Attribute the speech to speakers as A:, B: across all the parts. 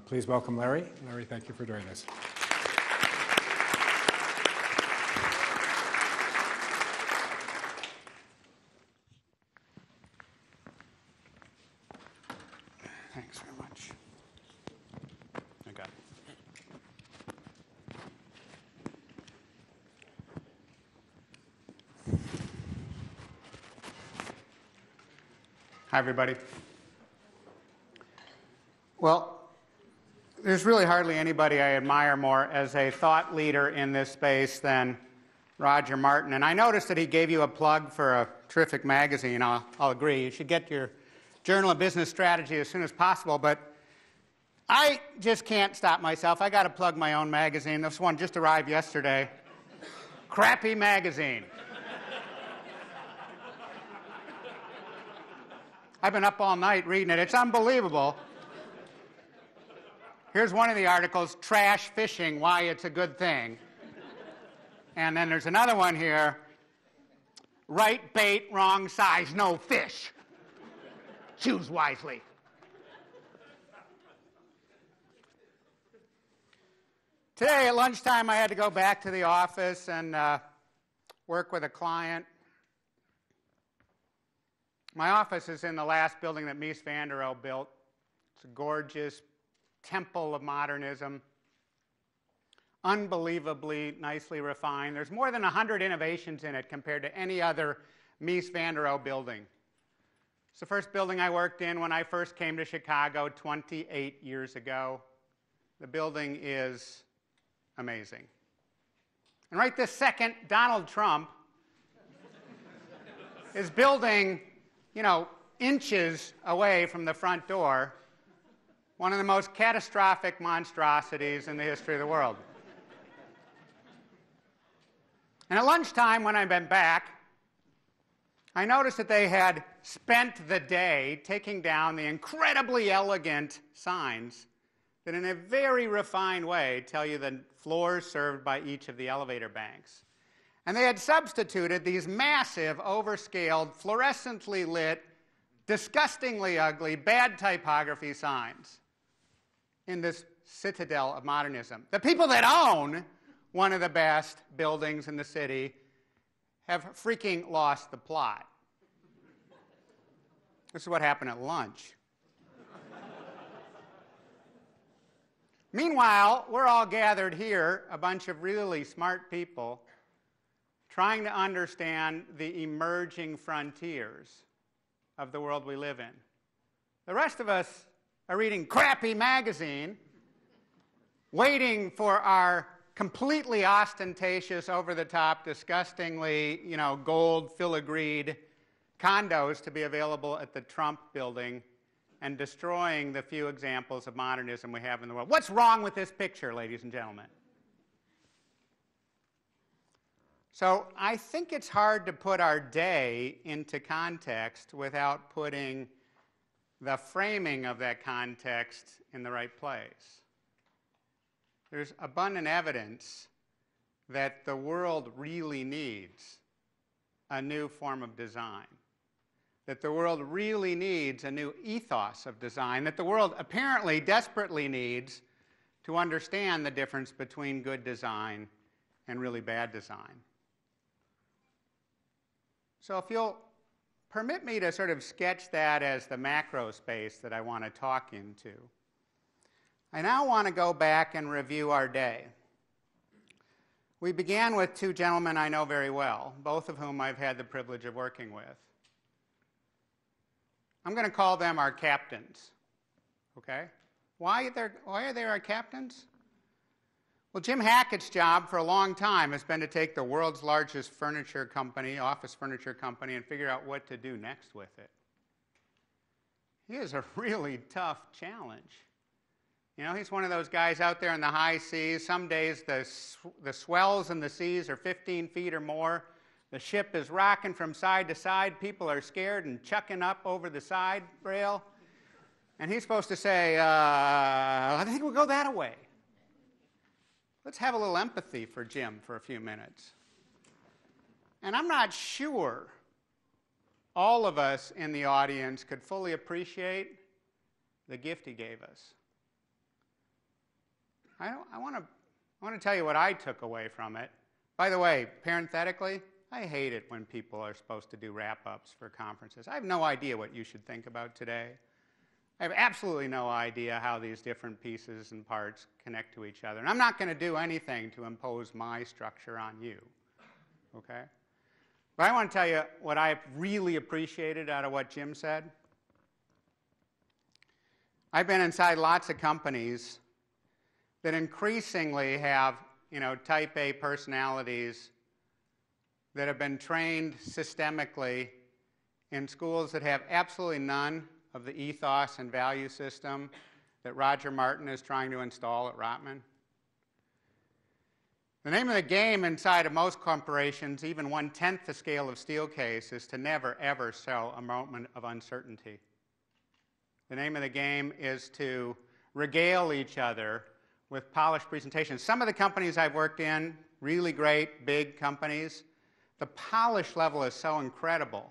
A: Please welcome Larry. Larry, thank you for doing this.
B: Thanks very much. I got it. Hi, everybody. Well, there's really hardly anybody I admire more as a thought leader in this space than Roger Martin. And I noticed that he gave you a plug for a terrific magazine. I'll agree. You should get your Journal of Business Strategy as soon as possible. But I just can't stop myself. I got to plug my own magazine. This one just arrived yesterday. Crappy magazine. I've been up all night reading it. It's unbelievable. Here's one of the articles, Trash Fishing, Why It's a Good Thing. And then there's another one here, Right Bait, Wrong Size, No Fish. Choose wisely. Today at lunchtime I had to go back to the office and work with a client. My office is in the last building that Mies van der Rohe built. It's a gorgeous temple of modernism, unbelievably nicely refined. There's more than 100 innovations in it compared to any other Mies van der Rohe building. It's the first building I worked in when I first came to Chicago 28 years ago. The building is amazing. And right this second, Donald Trump is building, inches away from the front door, one of the most catastrophic monstrosities in the history of the world. And at lunchtime, when I went back, I noticed that they had spent the day taking down the incredibly elegant signs that in a very refined way tell you the floors served by each of the elevator banks. And they had substituted these massive, overscaled, fluorescently lit, disgustingly ugly, bad typography signs in this citadel of modernism. The people that own one of the best buildings in the city have freaking lost the plot. This is what happened at lunch. Meanwhile, we're all gathered here, a bunch of really smart people, trying to understand the emerging frontiers of the world we live in. The rest of us are reading crappy magazine, waiting for our completely ostentatious, over-the-top, disgustingly, gold filigreed condos to be available at the Trump building and destroying the few examples of modernism we have in the world. What's wrong with this picture, ladies and gentlemen? So I think it's hard to put our day into context without putting the framing of that context in the right place. There's abundant evidence that the world really needs a new form of design, that the world really needs a new ethos of design, that the world apparently desperately needs to understand the difference between good design and really bad design. So if you'll permit me to sort of sketch that as the macro space that I want to talk into, I now want to go back and review our day. We began with two gentlemen I know very well, both of whom I've had the privilege of working with. I'm going to call them our captains, okay? Why are they our captains? Well, Jim Hackett's job for a long time has been to take the world's largest furniture company, office furniture company, and figure out what to do next with it. He is a really tough challenge. He's one of those guys out there in the high seas. Some days the swells in the seas are 15 feet or more. The ship is rocking from side to side. People are scared and chucking up over the side rail. And he's supposed to say, I think we'll go that way. Let's have a little empathy for Jim for a few minutes. And I'm not sure all of us in the audience could fully appreciate the gift he gave us. I want to tell you what I took away from it. By the way, parenthetically, I hate it when people are supposed to do wrap-ups for conferences. I have no idea what you should think about today. I have absolutely no idea how these different pieces and parts connect to each other. And I'm not going to do anything to impose my structure on you, okay? But I want to tell you what I really appreciated out of what Jim said. I've been inside lots of companies that increasingly have, type A personalities that have been trained systemically in schools that have absolutely none of the ethos and value system that Roger Martin is trying to install at Rotman. The name of the game inside of most corporations, even 1/10 the scale of Steelcase, is to never, ever sell a moment of uncertainty. The name of the game is to regale each other with polished presentations. Some of the companies I've worked in, really great, big companies, the polish level is so incredible.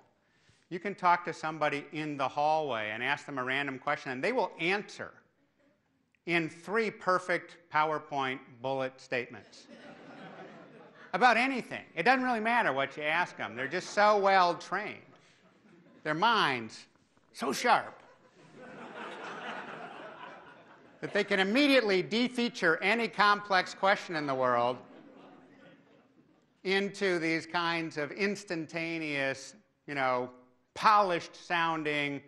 B: You can talk to somebody in the hallway and ask them a random question, and they will answer in 3 perfect PowerPoint bullet statements about anything. It doesn't really matter what you ask them. They're just so well trained. Their minds so sharp that they can immediately defeature any complex question in the world into these kinds of instantaneous, polished sounding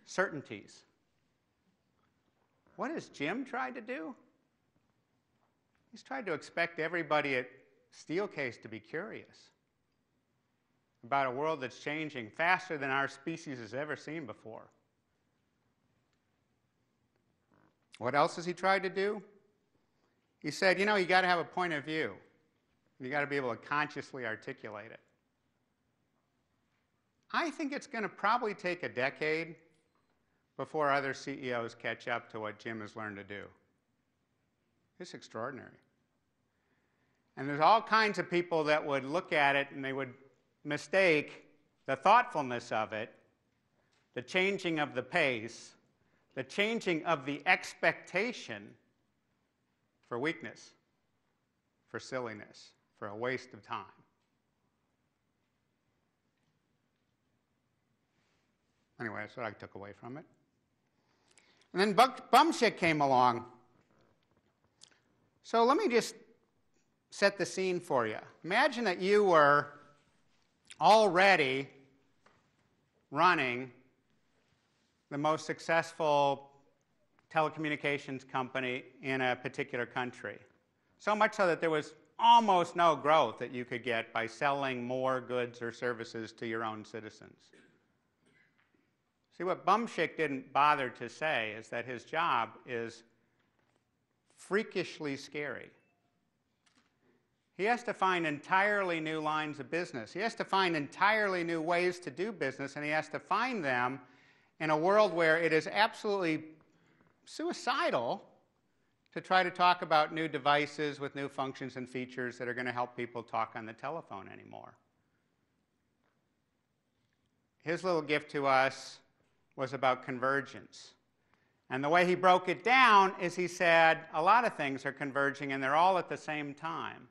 B: certainties. What has Jim tried to do? He's tried to expect everybody at Steelcase to be curious about a world that's changing faster than our species has ever seen before. What else has he tried to do? He said, you got to have a point of view. You got to be able to consciously articulate it. I think it's going to probably take a decade before other CEOs catch up to what Jim has learned to do. It's extraordinary. And there's all kinds of people that would look at it and they would mistake the thoughtfulness of it, the changing of the pace, the changing of the expectation for weakness, for silliness, for a waste of time. Anyway, that's what I took away from it. And then Bumchick came along. So let me just set the scene for you. Imagine that you were already running the most successful telecommunications company in a particular country. So much so that there was almost no growth that you could get by selling more goods or services to your own citizens. See, what Bumchick didn't bother to say is that his job is freakishly scary. He has to find entirely new lines of business. He has to find entirely new ways to do business, and he has to find them in a world where it is absolutely suicidal to try to talk about new devices with new functions and features that are going to help people talk on the telephone anymore. His little gift to us was about convergence. And the way he broke it down is he said a lot of things are converging and they're all at the same time.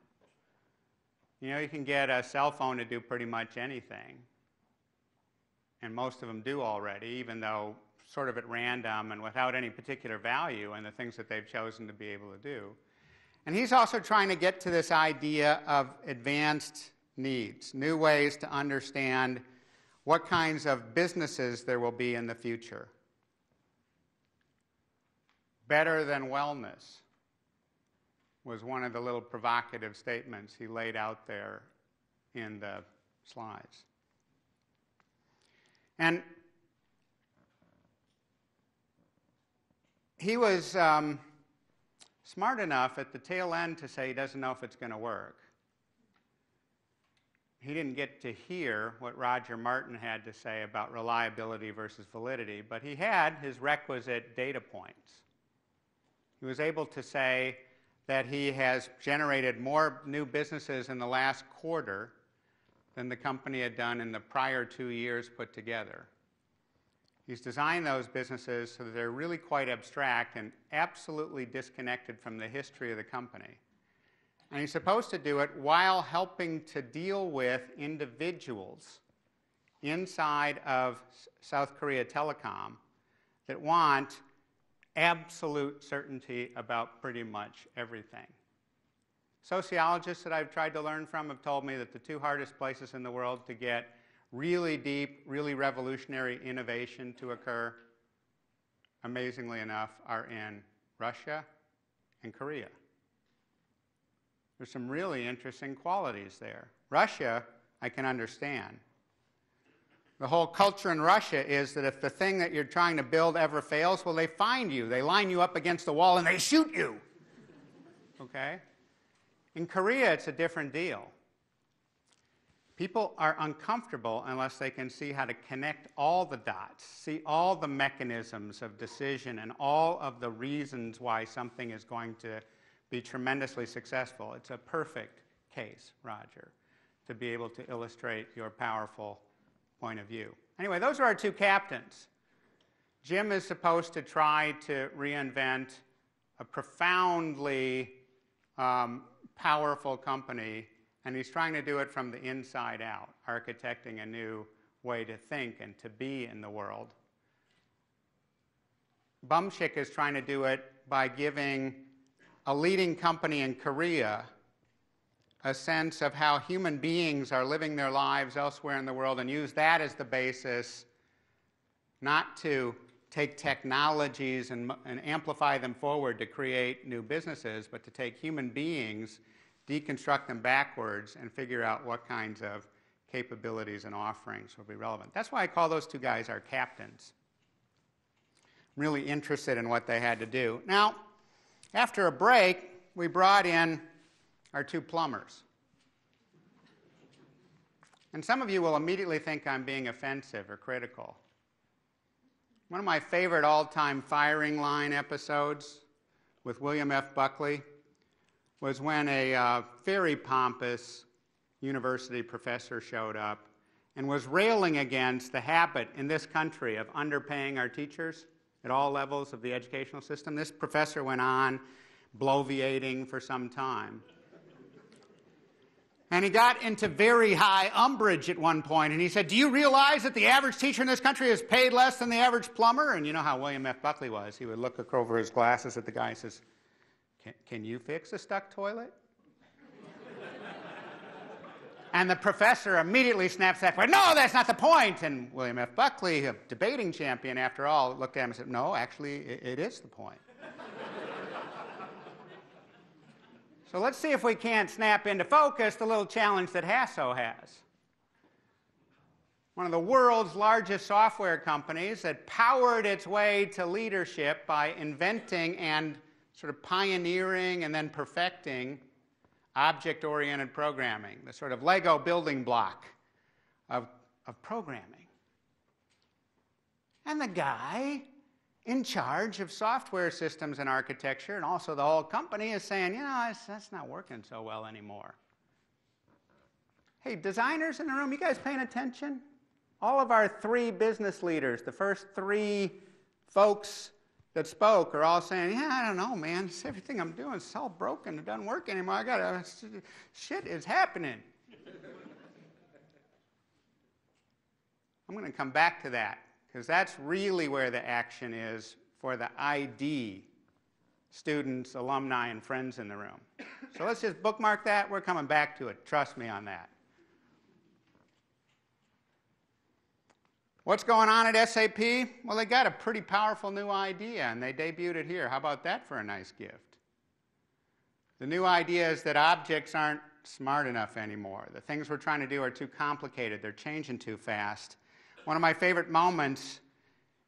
B: You can get a cell phone to do pretty much anything. And most of them do already, even though sort of at random and without any particular value in the things that they've chosen to be able to do. And he's also trying to get to this idea of advanced needs, new ways to understand what kinds of businesses there will be in the future. Better than wellness was one of the little provocative statements he laid out there in the slides. And he was smart enough at the tail end to say he doesn't know if it's going to work. He didn't get to hear what Roger Martin had to say about reliability versus validity, but he had his requisite data points. He was able to say that he has generated more new businesses in the last quarter than the company had done in the prior 2 years put together. He's designed those businesses so that they're really quite abstract and absolutely disconnected from the history of the company. And he's supposed to do it while helping to deal with individuals inside of South Korea Telecom that want absolute certainty about pretty much everything. Sociologists that I've tried to learn from have told me that the two hardest places in the world to get really deep, really revolutionary innovation to occur, amazingly enough, are in Russia and Korea. There's some really interesting qualities there. Russia, I can understand. The whole culture in Russia is that if the thing that you're trying to build ever fails, well, they find you. They line you up against the wall and they shoot you. Okay? In Korea, it's a different deal. People are uncomfortable unless they can see how to connect all the dots, see all the mechanisms of decision and all of the reasons why something is going to be tremendously successful. It's a perfect case, Roger, to be able to illustrate your powerful point of view. Anyway, those are our two captains. Jim is supposed to try to reinvent a profoundly powerful company, and he's trying to do it from the inside out, architecting a new way to think and to be in the world. Bumchick is trying to do it by giving a leading company in Korea a sense of how human beings are living their lives elsewhere in the world and use that as the basis not to take technologies and amplify them forward to create new businesses, but to take human beings, deconstruct them backwards, and figure out what kinds of capabilities and offerings will be relevant. That's why I call those two guys our captains. I'm really interested in what they had to do. Now, after a break, we brought in our two plumbers. And some of you will immediately think I'm being offensive or critical. One of my favorite all-time firing line episodes with William F. Buckley was when a very pompous university professor showed up and was railing against the habit in this country of underpaying our teachers at all levels of the educational system. This professor went on bloviating for some time. And he got into very high umbrage at one point, and he said, "Do you realize that the average teacher in this country is paid less than the average plumber?" And you know how William F. Buckley was. He would look over his glasses at the guy and says, Can you fix a stuck toilet? And the professor immediately snaps that point. "No, that's not the point." And William F. Buckley, a debating champion after all, looked at him and said, "No, actually, it is the point." So let's see if we can't snap into focus the little challenge that Hasso has. One of the world's largest software companies that powered its way to leadership by inventing and sort of pioneering and then perfecting object-oriented programming, the sort of Lego building block of programming. And the guy in charge of software systems and architecture, and also the whole company, is saying, that's not working so well anymore. Hey, designers in the room, you guys paying attention? All of our 3 business leaders, the first 3 folks that spoke, are all saying, I don't know, man. Everything I'm doing is all broken. It doesn't work anymore. Shit is happening. I'm going to come back to that, because that's really where the action is for the ID students, alumni, and friends in the room. So let's just bookmark that. We're coming back to it. Trust me on that. What's going on at SAP? Well, they got a pretty powerful new idea, and they debuted it here. How about that for a nice gift? The new idea is that objects aren't smart enough anymore. The things we're trying to do are too complicated. They're changing too fast. One of my favorite moments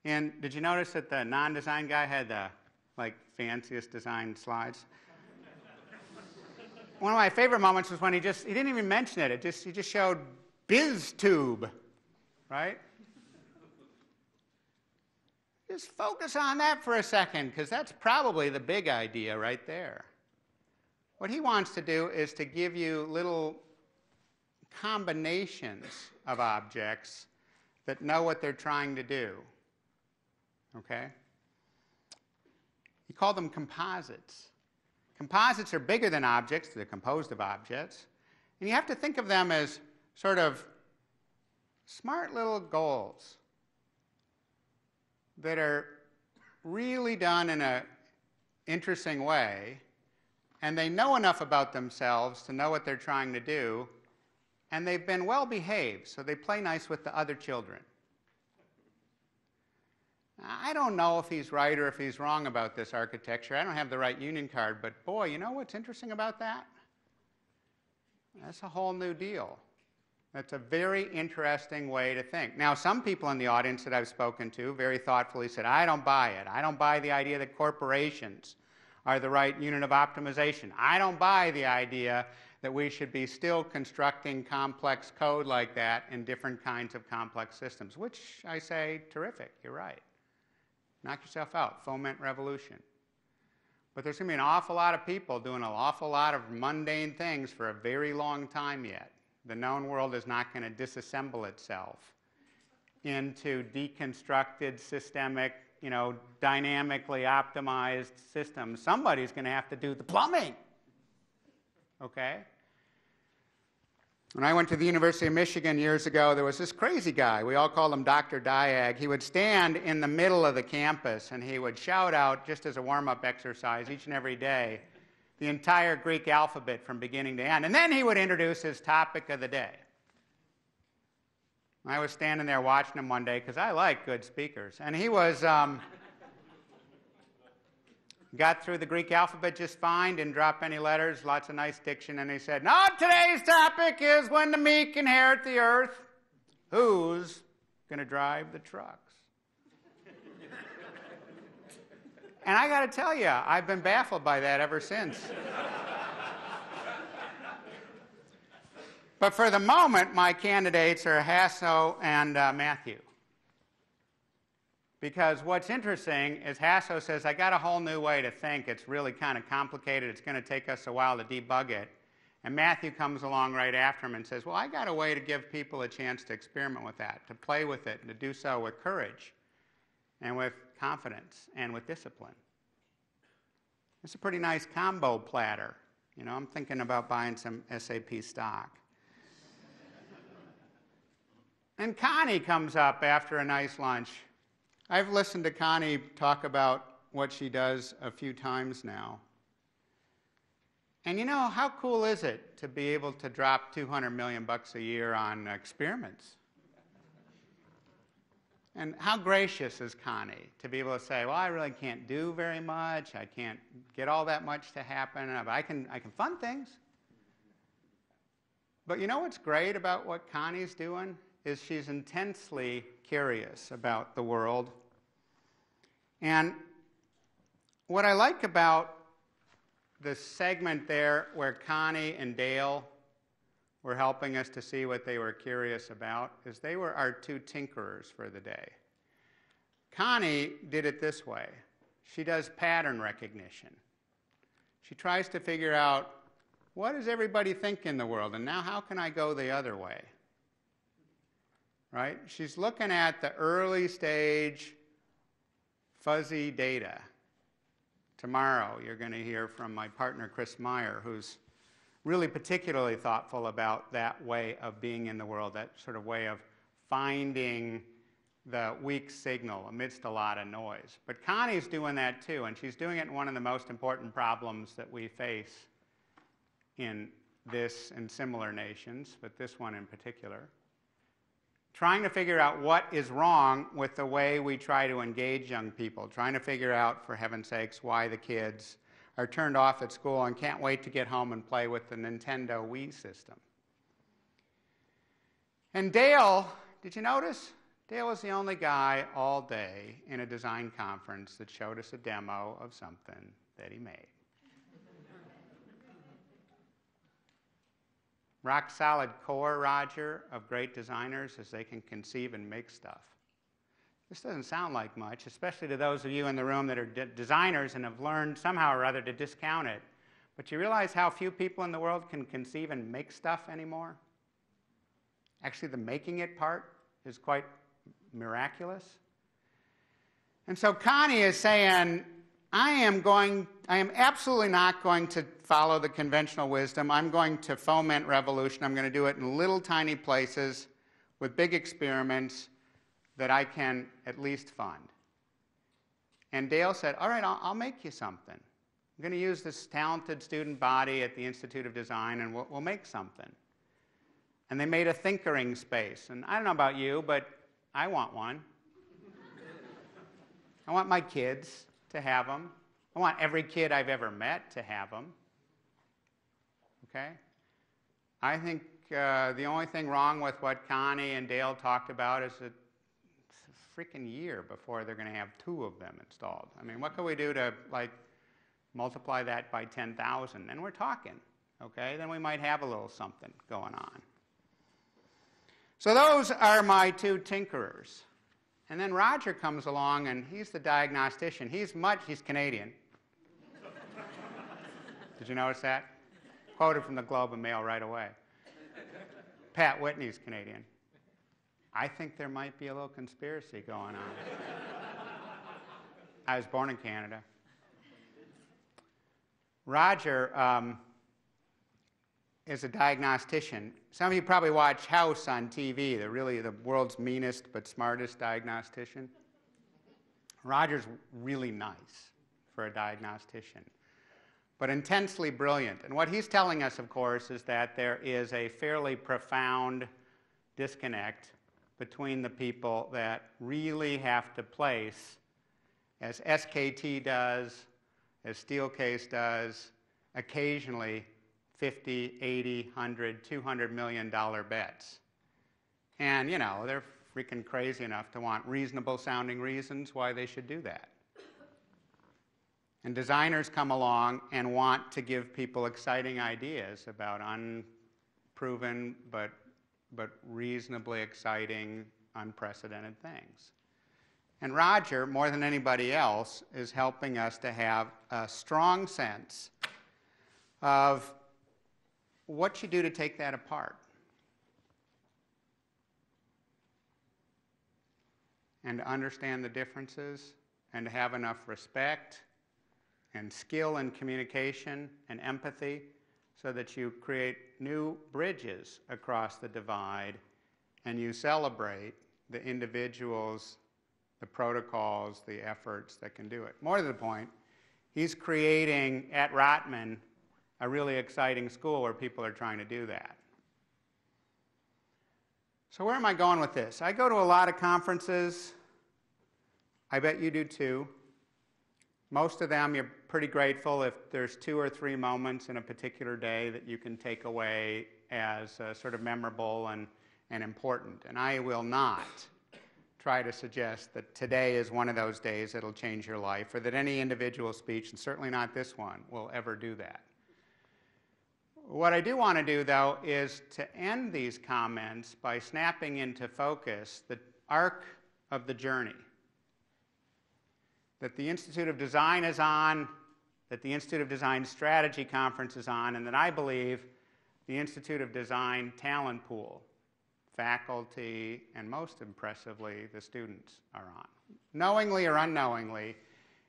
B: did you notice that the non-design guy had the fanciest design slides? One of my favorite moments was when he didn't even mention it. He just showed BizTube, right? Just focus on that for a second, because that's probably the big idea right there. What he wants to do is to give you little combinations of objects that know what they're trying to do. okay? He called them composites. Composites are bigger than objects. They're composed of objects. And you have to think of them as sort of smart little goals that are really done in an interesting way, and they know enough about themselves to know what they're trying to do, and they've been well behaved, so they play nice with the other children. I don't know if he's right or if he's wrong about this architecture. I don't have the right union card, but boy, you know what's interesting about that? That's a whole new deal. That's a very interesting way to think. Now, some people in the audience that I've spoken to very thoughtfully said, I don't buy it. I don't buy the idea that corporations are the right unit of optimization. I don't buy the idea that we should be still constructing complex code like that in different kinds of complex systems, which I say, terrific, you're right. Knock yourself out, foment revolution. But there's going to be an awful lot of people doing an awful lot of mundane things for a very long time yet. The known world is not going to disassemble itself into deconstructed, systemic, dynamically optimized systems. Somebody's going to have to do the plumbing, okay? When I went to the University of Michigan years ago, there was this crazy guy. We all called him Dr. Diag. He would stand in the middle of the campus, and he would shout out, just as a warm-up exercise each and every day, the entire Greek alphabet from beginning to end. And then he would introduce his topic of the day. I was standing there watching him one day, because I like good speakers. And he was... got through the Greek alphabet just fine, didn't drop any letters, lots of nice diction, and he said, now today's topic is when the meek inherit the earth, who's going to drive the trucks? And I got to tell you, I've been baffled by that ever since. But for the moment, my candidates are Hasso and Matthew. Because what's interesting is Hasso says, I got a whole new way to think. It's really kind of complicated. It's going to take us a while to debug it. And Matthew comes along right after him and says, well, I got a way to give people a chance to experiment with that, to play with it, and to do so with courage and with confidence and with discipline. It's a pretty nice combo platter. I'm thinking about buying some SAP stock. And Connie comes up after a nice lunch. I've listened to Connie talk about what she does a few times now. And how cool is it to be able to drop $200 million a year on experiments? And how gracious is Connie to be able to say, well, I really can't do very much. I can't get all that much to happen. But I can fund things. But what's great about what Connie's doing is she's intensely curious about the world. And what I like about the segment there where Connie and Dale were helping us to see what they were curious about is they were our two tinkerers for the day. Connie did it this way. She does pattern recognition. She tries to figure out, what does everybody think in the world, and now how can I go the other way? Right? She's looking at the early stage fuzzy data. Tomorrow you're going to hear from my partner Chris Meyer, who's really particularly thoughtful about that way of being in the world, that sort of way of finding the weak signal amidst a lot of noise. But Connie's doing that too, and she's doing it in one of the most important problems that we face in this and similar nations, but this one in particular. Trying to figure out what is wrong with the way we try to engage young people, trying to figure out, for heaven's sakes, why the kids are turned off at school and can't wait to get home and play with the Nintendo Wii system. And Dale, did you notice? Dale was the only guy all day in a design conference that showed us a demo of something that he made. Rock solid core, Roger, of great designers as they can conceive and make stuff. This doesn't sound like much, especially to those of you in the room that are designers and have learned somehow or other to discount it. But you realize how few people in the world can conceive and make stuff anymore? Actually, the making it part is quite miraculous. And so Connie is saying, I am absolutely not going to follow the conventional wisdom. I'm going to foment revolution. I'm going to do it in little tiny places with big experiments that I can at least fund. And Dale said, all right, I'll make you something. I'm going to use this talented student body at the Institute of Design, and we'll make something. And they made a thinkering space. And I don't know about you, but I want one. I want my kids to have them. I want every kid I've ever met to have them. Okay? I think the only thing wrong with what Connie and Dale talked about is that it's a freaking year before they're going to have 2 of them installed. I mean, what can we do to, like, multiply that by 10,000? And we're talking, okay? Then we might have a little something going on. So those are my 2 tinkerers. And then Roger comes along, and he's the diagnostician. He's Canadian. Did you notice that? Quoted from the Globe and Mail right away. Pat Whitney's Canadian. I think there might be a little conspiracy going on. I was born in Canada. Roger is a diagnostician. Some of you probably watch House on TV. They're really the world's meanest but smartest diagnostician. Roger's really nice for a diagnostician, but intensely brilliant. And what he's telling us, of course, is that there is a fairly profound disconnect between the people that really have to place, as SKT does, as Steelcase does, occasionally 50, 80, 100, $200 million bets. And, you know, they're freaking crazy enough to want reasonable sounding reasons why they should do that. And designers come along and want to give people exciting ideas about unproven but reasonably exciting, unprecedented things. And Roger, more than anybody else, is helping us to have a strong sense of what you do to take that apart. And to understand the differences, and to have enough respect and skill in communication and empathy so that you create new bridges across the divide and you celebrate the individuals, the protocols, the efforts that can do it. More to the point, he's creating at Rotman a really exciting school where people are trying to do that. So where am I going with this? I go to a lot of conferences. I bet you do too. Most of them you're pretty grateful if there's 2 or 3 moments in a particular day that you can take away as sort of memorable and important. And I will not try to suggest that today is one of those days that'll change your life, or that any individual speech, and certainly not this one, will ever do that. What I do want to do, though, is to end these comments by snapping into focus the arc of the journey that the Institute of Design is on, that the Institute of Design Strategy Conference is on, and that I believe the Institute of Design talent pool, faculty, and most impressively, the students are on. Knowingly or unknowingly,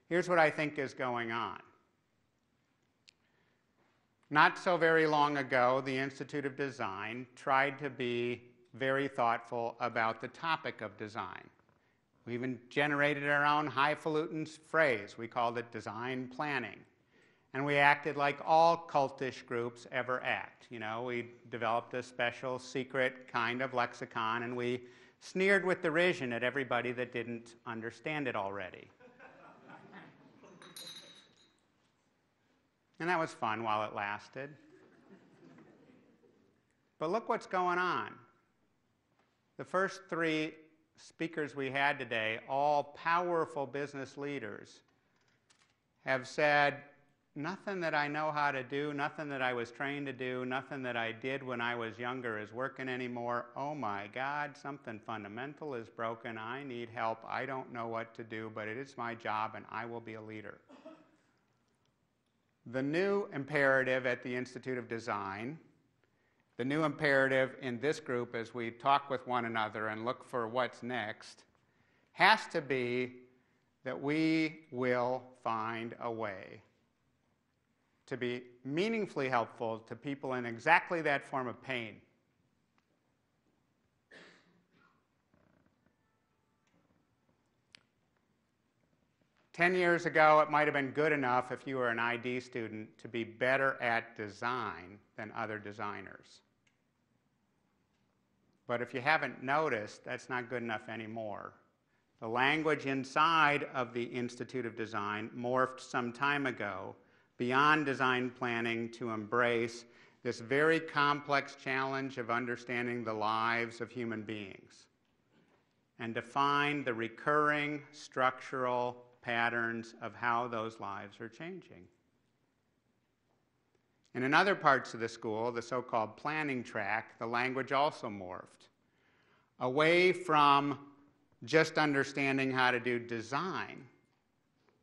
B: here's what I think is going on. Not so very long ago, the Institute of Design tried to be very thoughtful about the topic of design. We even generated our own highfalutin phrase. We called it design planning. And we acted like all cultish groups ever act. You know, we developed a special secret kind of lexicon, and we sneered with derision at everybody that didn't understand it already. And that was fun while it lasted. But look what's going on. The first 3 speakers we had today, all powerful business leaders, have said, nothing that I know how to do, nothing that I was trained to do, nothing that I did when I was younger is working anymore. Oh my God, something fundamental is broken. I need help. I don't know what to do, but it is my job, and I will be a leader. The new imperative at the Institute of Design, the new imperative in this group as we talk with one another and look for what's next, has to be that we will find a way to be meaningfully helpful to people in exactly that form of pain. Ten years ago, it might have been good enough if you were an ID student to be better at design than other designers. But if you haven't noticed, that's not good enough anymore. The language inside of the Institute of Design morphed some time ago beyond design planning to embrace this very complex challenge of understanding the lives of human beings and define the recurring structural patterns of how those lives are changing. And in other parts of the school, the so-called planning track, the language also morphed away from just understanding how to do design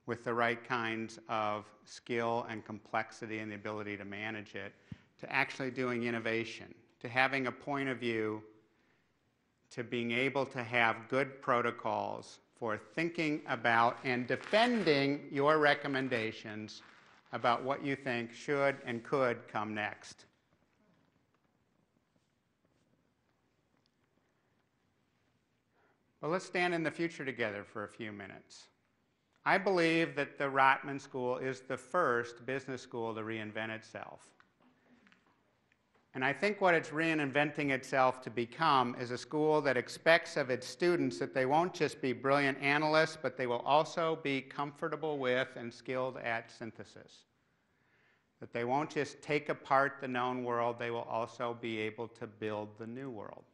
B: with the right kinds of skill and complexity and the ability to manage it, to actually doing innovation, to having a point of view, to being able to have good protocols for thinking about and defending your recommendations about what you think should and could come next. Well, let's stand in the future together for a few minutes. I believe that the Rotman School is the first business school to reinvent itself. And I think what it's reinventing itself to become is a school that expects of its students that they won't just be brilliant analysts, but they will also be comfortable with and skilled at synthesis. That they won't just take apart the known world, they will also be able to build the new world.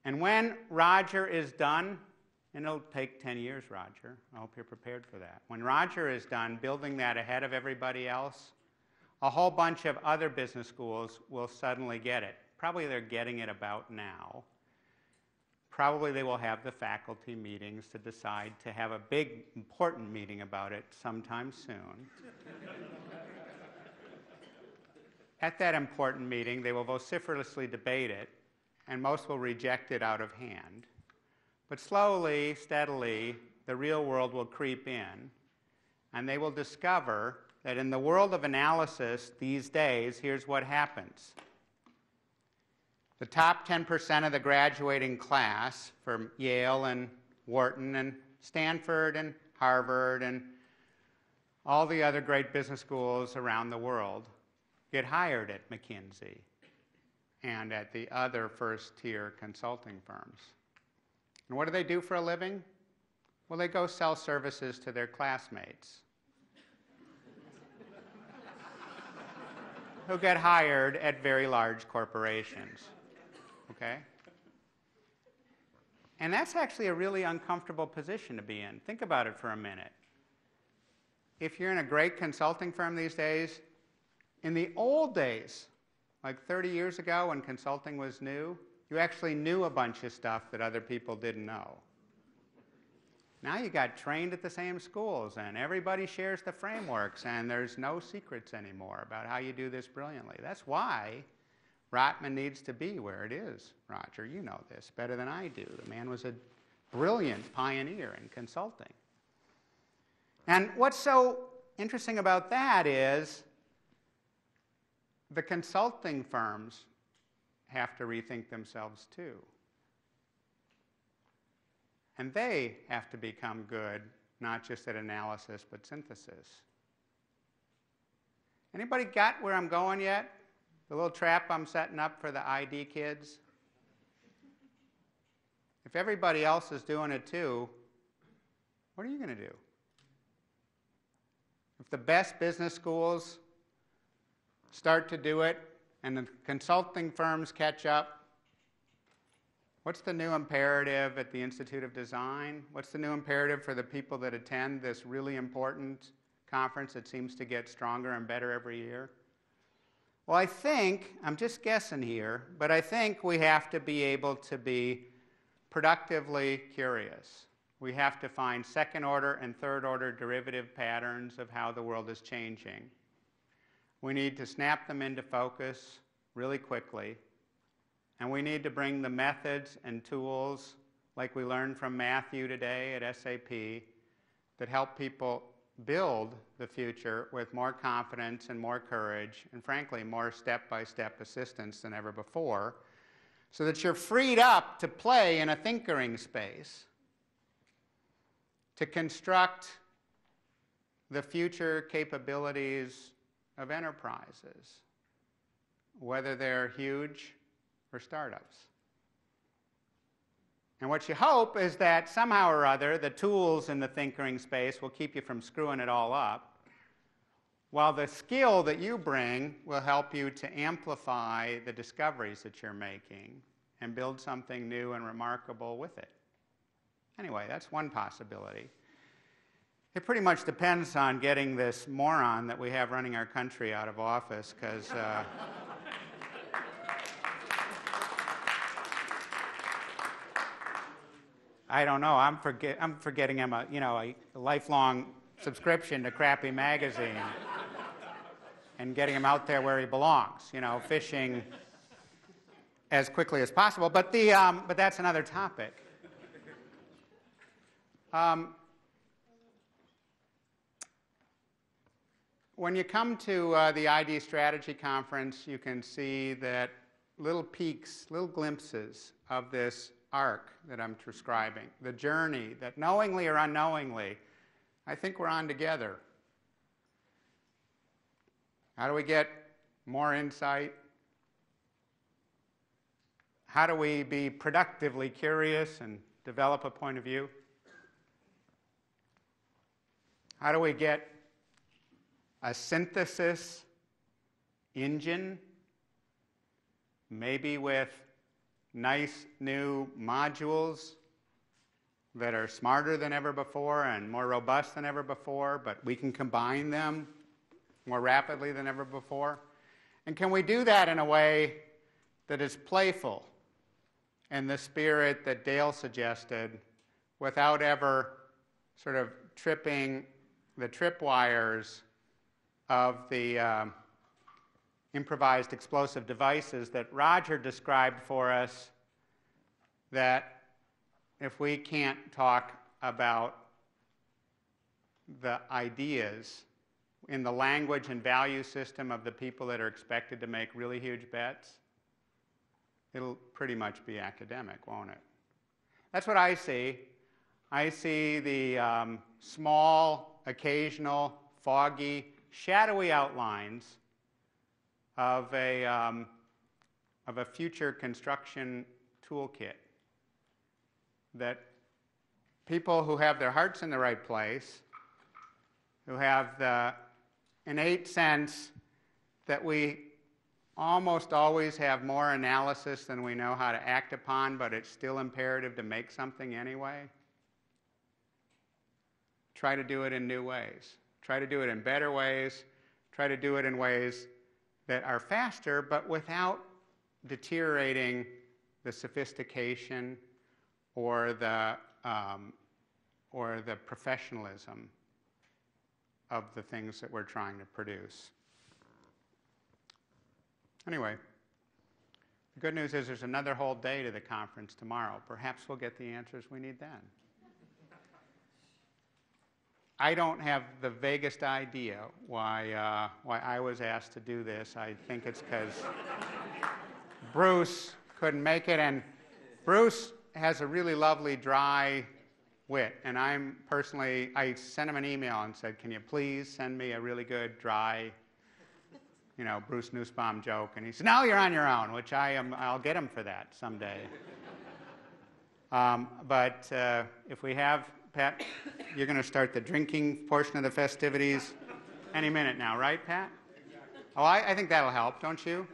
B: And when Roger is done, and it'll take 10 years, Roger, I hope you're prepared for that. When Roger is done building that ahead of everybody else, a whole bunch of other business schools will suddenly get it. Probably they're getting it about now. Probably they will have the faculty meetings to decide to have a big, important meeting about it sometime soon. At that important meeting, they will vociferously debate it, and most will reject it out of hand. But slowly, steadily, the real world will creep in, and they will discover that in the world of analysis these days, here's what happens. The top 10% of the graduating class from Yale and Wharton and Stanford and Harvard and all the other great business schools around the world get hired at McKinsey and at the other first-tier consulting firms. And what do they do for a living? Well, they go sell services to their classmates who get hired at very large corporations. Okay? And that's actually a really uncomfortable position to be in. Think about it for a minute. If you're in a great consulting firm these days, in the old days, like 30 years ago when consulting was new, you actually knew a bunch of stuff that other people didn't know. Now you got trained at the same schools, and everybody shares the frameworks, and there's no secrets anymore about how you do this brilliantly. That's why Rotman needs to be where it is, Roger. You know this better than I do. The man was a brilliant pioneer in consulting. And what's so interesting about that is the consulting firms have to rethink themselves too. And they have to become good, not just at analysis, but synthesis. Anybody got where I'm going yet? The little trap I'm setting up for the ID kids? If everybody else is doing it too, what are you going to do? If the best business schools start to do it and the consulting firms catch up, what's the new imperative at the Institute of Design? What's the new imperative for the people that attend this really important conference that seems to get stronger and better every year? Well, I think, I'm just guessing here, but I think we have to be able to be productively curious. We have to find second-order and third-order derivative patterns of how the world is changing. We need to snap them into focus really quickly. And we need to bring the methods and tools like we learned from Matthew today at SAP, that help people build the future with more confidence and more courage, and frankly, more step-by-step assistance than ever before, so that you're freed up to play in a thinkering space, to construct the future capabilities of enterprises, whether they're huge or startups. And what you hope is that somehow or other the tools in the thinkering space will keep you from screwing it all up, while the skill that you bring will help you to amplify the discoveries that you're making and build something new and remarkable with it. Anyway, that's one possibility. It pretty much depends on getting this moron that we have running our country out of office, because I don't know. I'm forgetting him a lifelong subscription to crappy magazine and getting him out there where he belongs. Fishing as quickly as possible. But that's another topic. When you come to the ID Strategy Conference, you can see that little peeks, little glimpses of this arc that I'm describing, the journey that knowingly or unknowingly, I think we're on together. How do we get more insight? How do we be productively curious and develop a point of view? How do we get a synthesis engine, maybe with nice new modules that are smarter than ever before and more robust than ever before, but we can combine them more rapidly than ever before? And can we do that in a way that is playful in the spirit that Dale suggested, without ever sort of tripping the tripwires of the improvised explosive devices that Roger described for us, that if we can't talk about the ideas in the language and value system of the people that are expected to make really huge bets, it'll pretty much be academic, won't it? That's what I see. I see the small, occasional, foggy, shadowy outlines of a future construction toolkit that people who have their hearts in the right place, who have the innate sense that we almost always have more analysis than we know how to act upon, but it's still imperative to make something anyway. Try to do it in new ways. Try to do it in better ways. Try to do it in ways that are faster, but without deteriorating the sophistication or the professionalism of the things that we're trying to produce. Anyway, the good news is there's another whole day to the conference tomorrow. Perhaps we'll get the answers we need then. I don't have the vaguest idea why I was asked to do this. I think it's because Bruce couldn't make it, and Bruce has a really lovely dry wit, and I sent him an email and said, can you please send me a really good dry, Bruce Nussbaum joke? And he said, no, you're on your own, which I'll get him for that someday. But if we have, Pat, you're going to start the drinking portion of the festivities any minute now, right, Pat? Oh, I think that'll help, don't you?